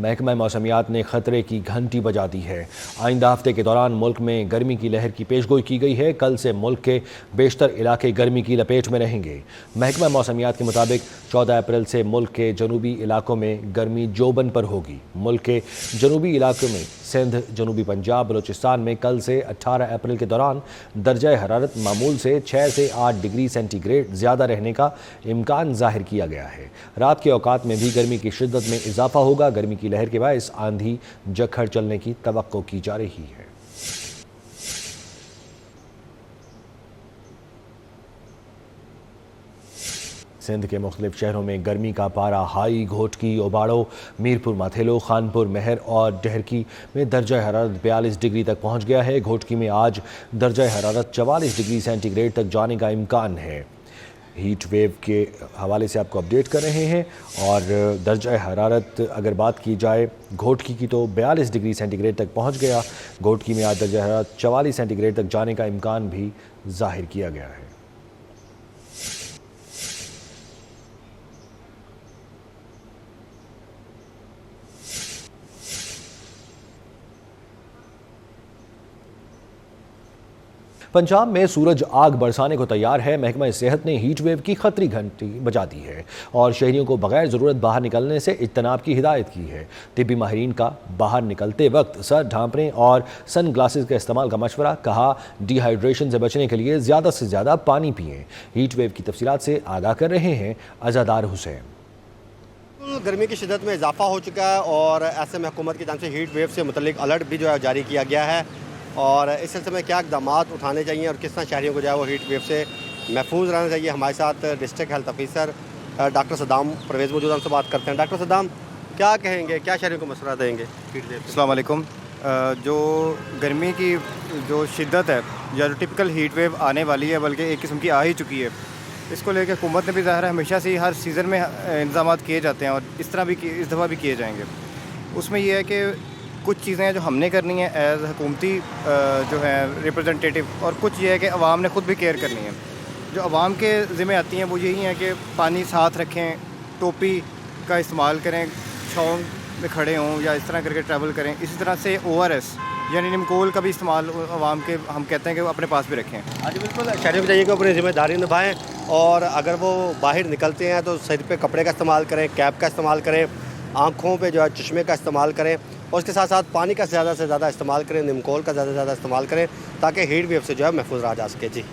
महकमा मौसमियात ने खतरे की घंटी बजा दी है। आइंदा हफ्ते के दौरान मुल्क में गर्मी की लहर की पेशगोई की गई है। कल से मुल्क के बेशतर इलाके गर्मी की लपेट में रहेंगे। महकमा मौसमियात के मुताबिक 14 अप्रैल से मुल्क के जनूबी इलाकों में गर्मी जोबन पर होगी। मुल्क के जनूबी इलाकों में सिंध, जनूबी पंजाब, बलूचिस्तान में कल से 18 अप्रैल के दौरान दर्जा हरारत मामूल से 6 से 8 डिग्री सेंटीग्रेड ज़्यादा रहने का इम्कान जाहिर किया गया है। रात के औकात में भी गर्मी की शिद्दत में इजाफा होगा। गर्मी की लहर के बायस आंधी झक्खड़ चलने की तवक्को की जा रही है। सिंध के मुख्तलिफ शहरों में गर्मी का पारा हाई। घोटकी, ओबाड़ो, मीरपुर माथेलो, खानपुर, महर और डहरकी में दर्जा हरारत 42 डिग्री तक पहुंच गया है। घोटकी में आज दर्जा हरारत 44 डिग्री सेंटीग्रेड तक जाने का इम्कान है। हीट वेव के हवाले से आपको अपडेट कर रहे हैं। और दर्जा हरारत अगर बात की जाए घोटकी की तो 42 डिग्री सेंटीग्रेड तक पहुंच गया। घोटकी में आज दर्जा हरारत 44 सेंटीग्रेड तक जाने का इम्कान भी जाहिर किया गया है। पंजाब में सूरज आग बरसाने को तैयार है। महकमा सेहत ने हीट वेव की खतरी घंटी बजा दी है और शहरियों को बगैर ज़रूरत बाहर निकलने से इज्तनाब की हिदायत की है। तिब्बी माहिरीन का बाहर निकलते वक्त सर ढांपने और सन ग्लासेस के इस्तेमाल का मशवरा। कहा, डिहाइड्रेशन से बचने के लिए ज़्यादा से ज़्यादा पानी पिएँ। हीट वेव की तफसीलात से आगाह कर रहे हैं अज़ादार हुसैन। गर्मी की शिद्दत में इजाफा हो चुका है और ऐसे में हुकूमत की जानब से हीट वेव से मुतल्लिक अलर्ट भी जो है जारी किया गया है और इस सिलसिले में क्या इक़दाम उठाने चाहिए और किस तरह शहरियों को जो है वो हीट वेव से महफूज रहना चाहिए। हमारे साथ district health officer doctor Saddam Parvez मौजूद, हमसे बात करते हैं। डॉक्टर सद्दाम, क्या कहेंगे, क्या शहरियों को मशवरा देंगे हीट वेव? अस्सलाम वालेकुम। जो गर्मी की जो शिद्दत है या जो टिपिकल हीट वेव आने वाली है, बल्कि एक किस्म की आ ही चुकी है, इसको लेकर हुकूमत ने भी ज़ाहिर है हमेशा से ही हर सीज़न में इंतजाम किए जाते हैं और इस तरह भी इस दफ़ा भी किए जाएंगे। उसमें यह है कि कुछ चीज़ें हैं जो हमने करनी है एज़ हुकूमती जो है रिप्रेजेंटेटिव, और कुछ ये है कि अवाम ने ख़ुद भी केयर करनी है। जो अवाम के ज़िम्मे आती हैं वो यही है कि पानी साथ रखें, टोपी का इस्तेमाल करें, छाँव में खड़े हों या इस तरह करके ट्रैवल करें। इसी तरह से ORS यानी निमकोल का भी इस्तेमाल अवाम के हम कहते हैं कि वो अपने पास भी रखें। हाँ जी बिल्कुल, शहरियों को चाहिए कि अपनी ज़िम्मेदारी निभाएँ और अगर वो बाहर निकलते हैं तो सिर पे कपड़े का इस्तेमाल करें, कैप का इस्तेमाल करें, आँखों पे जो है चश्मे का इस्तेमाल करें और उसके साथ साथ पानी का ज़्यादा से ज़्यादा इस्तेमाल करें, निमकोल का ज़्यादा से ज़्यादा इस्तेमाल करें ताकि हीट वेव से जो है महफूज रहा जा सके। जी।